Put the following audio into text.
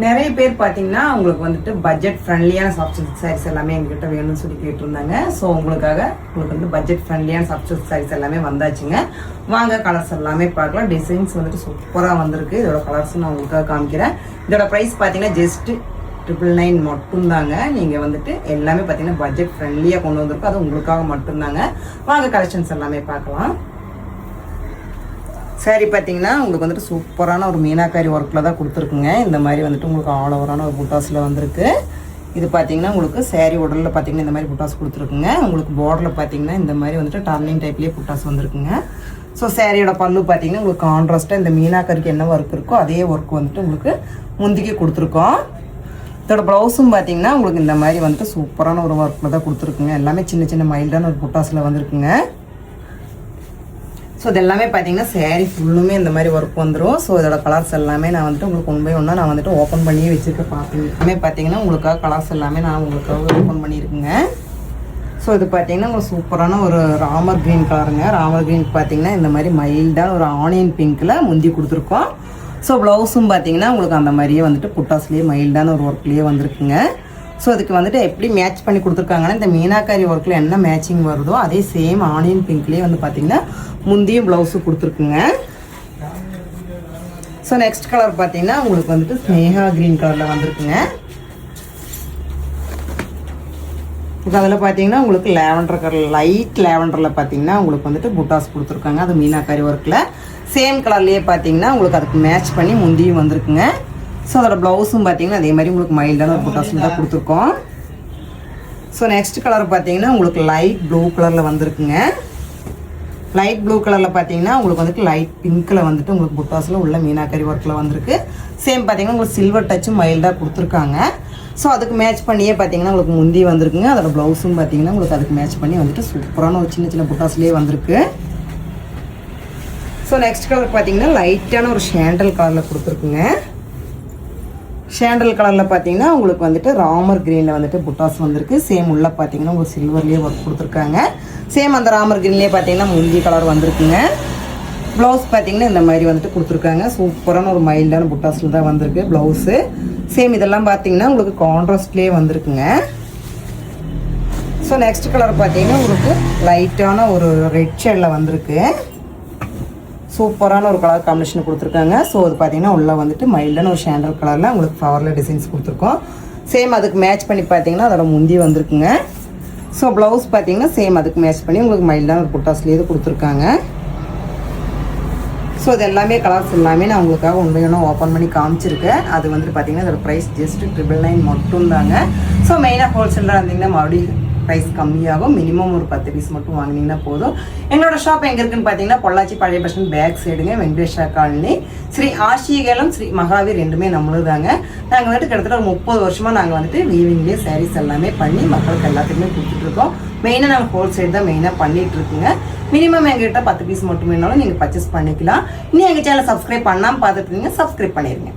நிறைய பேர் பார்த்தீங்கன்னா உங்களுக்கு வந்துட்டு பட்ஜெட் ஃப்ரெண்ட்லியான சாஃப்ட் சில்க் சாரீஸ் எல்லாமே எங்ககிட்ட வேணும்னு சொல்லி கேட்டிருந்தாங்க. ஸோ உங்களுக்கு வந்து பட்ஜெட் ஃப்ரெண்ட்லியான சாஃப்ட் சில்க் சாரீஸ் எல்லாமே வந்தாச்சுங்க. வாங்க கலர்ஸ் எல்லாமே பார்க்கலாம். டிசைன்ஸ் வந்துட்டு சூப்பராக வந்திருக்கு. இதோட கலர்ஸ் நான் உங்களுக்காக காமிக்கிறேன். இதோட ப்ரைஸ் பார்த்தீங்கன்னா ஜஸ்ட் 999 மட்டும்தாங்க. நீங்கள் வந்துட்டு எல்லாமே பார்த்தீங்கன்னா பட்ஜெட் ஃப்ரெண்ட்லியாக கொண்டு வந்திருக்கோம். அது உங்களுக்காக மட்டும்தாங்க. வாங்க கலெக்ஷன்ஸ் எல்லாமே பார்க்கலாம். சாரி பார்த்தீங்கன்னா உங்களுக்கு வந்துட்டு சூப்பரான ஒரு மீனாக்காரி ஒர்க்கில் தான் கொடுத்துருக்குங்க. இந்த மாதிரி வந்துட்டு உங்களுக்கு ஆல் ஓவரான ஒரு புட்டாஸில் வந்திருக்கு. இது பார்த்தீங்கன்னா உங்களுக்கு சாரி உடலில் பார்த்தீங்கன்னா இந்த மாதிரி புட்டாஸ் கொடுத்துருக்குங்க. உங்களுக்கு பார்டரில் பார்த்தீங்கன்னா இந்த மாதிரி வந்துட்டு டர்னிங் டைப்லேயே புட்டாஸ் வந்திருக்குங்க. ஸோ சாரியோட பல்லு பார்த்தீங்கன்னா உங்களுக்கு கான்ட்ராஸ்ட்டாக இந்த மீனாக்கரிக்கு என்ன ஒர்க் இருக்கோ அதே ஒர்க் வந்துட்டு உங்களுக்கு முந்திக்கு கொடுத்துருக்கோம். இதோட ப்ளவுஸும் பார்த்தீங்கன்னா உங்களுக்கு இந்த மாதிரி வந்துட்டு சூப்பரான ஒரு ஒர்க்கில் தான் கொடுத்துருக்குங்க. எல்லாமே சின்ன சின்ன மைல்டான ஒரு புட்டாஸில் வந்திருக்குங்க. ஸோ இது எல்லாமே பார்த்தீங்கன்னா சாரீ ஃபுல்லுமே இந்த மாதிரி ஒர்க் வந்துடும். ஸோ இதோட கலர்ஸ் எல்லாமே நான் வந்துட்டு உங்களுக்கு ஒன் பை ஒன்றா நான் வந்துட்டு ஓப்பன் பண்ணியே வச்சுருக்கேன். எல்லாமே பார்த்தீங்கன்னா உங்களுக்காக கலர்ஸ் எல்லாமே நான் உங்களுக்காக ஓப்பன் பண்ணியிருக்குங்க. ஸோ இது பார்த்தீங்கன்னா உங்களுக்கு சூப்பரான ஒரு ராமர் க்ரீன் கலருங்க. ராமர் க்ரீன் பார்த்தீங்கன்னா இந்த மாதிரி மைல்டான ஒரு ஆனியன் பிங்க்கில் முந்தி கொடுத்துருக்கோம். ஸோ ப்ளவுஸும் பார்த்தீங்கன்னா உங்களுக்கு அந்த மாதிரியே வந்துட்டு புட்டாஸ்லேயே மைல்டான ஒரு ஒர்க்லேயே வந்திருக்குங்க. ஸோ அதுக்கு வந்துட்டு எப்படி மேட்ச் பண்ணி கொடுத்துருக்காங்கன்னா இந்த மீனாக்காரி ஒர்க்கில் என்ன மேட்சிங் வருதோ அதே சேம் ஆனியன் பிங்க்லேயே வந்து பார்த்தீங்கன்னா முந்தியும் ப்ளவுஸும் கொடுத்துருக்குங்க. ஸோ நெக்ஸ்ட் கலர் பார்த்தீங்கன்னா உங்களுக்கு வந்துட்டு ஸ்னேகா க்ரீன் கலரில் வந்திருக்குங்க. இப்போ அதில் பார்த்தீங்கன்னா உங்களுக்கு லேவண்டர் கலர் லைட் லேவண்டரில் பார்த்தீங்கன்னா உங்களுக்கு வந்துட்டு புட்டாஸ் கொடுத்துருக்காங்க. அது மீனாக்காரி ஒர்க்கில் சேம் கலர்லேயே பார்த்தீங்கன்னா உங்களுக்கு அதுக்கு மேட்ச் பண்ணி முந்தியும் வந்திருக்குங்க. ஸோ அதோட ப்ளவுஸும் பார்த்தீங்கன்னா அதே மாதிரி உங்களுக்கு மைல்டான ஒரு புட்டாஸில் தான் கொடுத்துருக்கோம். ஸோ நெக்ஸ்ட் கலர் பார்த்தீங்கன்னா உங்களுக்கு லைட் ப்ளூ கலரில் வந்திருக்குங்க. லைட் ப்ளூ கலரில் பார்த்தீங்கன்னா உங்களுக்கு வந்துட்டு லைட் பிங்க்கில் வந்துட்டு உங்களுக்கு புட்டாஸில் உள்ள மீனாக்கரி ஒர்க்கில் வந்திருக்கு. சேம் பார்த்தீங்கன்னா உங்களுக்கு சில்வர் டச்சும் மைல்டாக கொடுத்துருக்காங்க. ஸோ அதுக்கு மேட்ச் பண்ணியே பார்த்தீங்கன்னா உங்களுக்கு முந்தி வந்திருக்குங்க. அதோட ப்ளவுஸும் பார்த்தீங்கன்னா உங்களுக்கு அதுக்கு மேட்ச் பண்ணி வந்துட்டு சூப்பரான ஒரு சின்ன சின்ன புட்டாஸ்லேயே வந்திருக்கு. ஸோ நெக்ஸ்ட் கலர் பார்த்தீங்கன்னா லைட்டான ஒரு ஷேண்டல் கலரில் கொடுத்துருக்குங்க. ஷேண்டல் கலரில் பார்த்தீங்கன்னா உங்களுக்கு வந்துட்டு ராமர் க்ரீனில் வந்துட்டு புட்டாஸ் வந்திருக்கு. சேம் உள்ள பார்த்தீங்கன்னா உங்களுக்கு சில்வர்லேயே ஒர்க் கொடுத்துருக்காங்க. சேம் அந்த ராமர் க்ரீன்லேயே பார்த்தீங்கன்னா முந்தி கலர் வந்திருக்குங்க. ப்ளவுஸ் பார்த்தீங்கன்னா இந்த மாதிரி வந்துட்டு கொடுத்துருக்காங்க. சூப்பரான ஒரு மைல்டான புட்டாஸில் தான் வந்திருக்கு ப்ளவுஸு. சேம் இதெல்லாம் பார்த்தீங்கன்னா உங்களுக்கு கான்ட்ராஸ்ட்லேயே வந்திருக்குங்க. ஸோ நெக்ஸ்ட் கலர் பார்த்தீங்கன்னா உங்களுக்கு லைட்டான ஒரு ரெட் ஷேடில் வந்திருக்கு. சூப்பரான ஒரு கலர் காம்பினேஷன் கொடுத்துருக்காங்க. ஸோ அது பார்த்தீங்கன்னா உள்ளே வந்துட்டு மைல்டான ஒரு ஷேண்டல் கலரில் உங்களுக்கு ஃப்ளவரில் டிசைன்ஸ் கொடுத்துருக்கோம். சேம் அதுக்கு மேட்ச் பண்ணி பார்த்தீங்கன்னா அதோட முந்தி வந்திருக்குங்க. ஸோ ப்ளவுஸ் பார்த்தீங்கன்னா சேம் அதுக்கு மேட்ச் பண்ணி உங்களுக்கு மைல்டான ஒரு புட்டாஸ்லேயே கொடுத்துருக்காங்க. ஸோ இது எல்லாமே கலர்ஸ் எல்லாமே நான் உங்களுக்காக ஒன்று ஓப்பன் பண்ணி காமிச்சிருக்கேன். அது வந்துட்டு பார்த்தீங்கன்னா அதோட ப்ரைஸ் ஜஸ்ட் 999 மட்டும்தாங்க. ஸோ மெயினாக ஹோல்சேலராக இருந்தீங்கன்னா மறுபடியும் ப்ரைஸ் கம்மியாகும். மினிமம் ஒரு 10 பீஸ் மட்டும் வாங்கினீங்கன்னா போதும். எங்களோட ஷாப் எங்கே இருக்குன்னு பார்த்தீங்கன்னா பொள்ளாச்சி பழைய bus stand back சைடுங்க, Venkatesha colony. Sri ஆஷிகேலம் Sri Mahavir ரெண்டுமே நம்மளுதாங்க. நாங்கள் வந்துட்டு கிட்டத்தட்ட ஒரு 30 வருஷமாக நாங்கள் வந்துட்டு வீவிங்லேயே சாரீஸ் எல்லாமே பண்ணி மக்களுக்கு எல்லாத்துக்குமே கொடுத்துட்ருக்கோம். மெயினாக நாங்கள் ஹோல்சேல் தான் மெயினாக பண்ணிகிட்டு இருக்குங்க. மினிமம் எங்ககிட்ட 10 பீஸ் மட்டும் வேணாலும் நீங்கள் பர்ச்சேஸ் பண்ணிக்கலாம். இன்னும் எங்கள் சேனலை சப்ஸ்கிரைப் பண்ணாமல் பார்த்துட்டு இருந்தீங்க, சப்ஸ்கிரைப் பண்ணிடுங்க.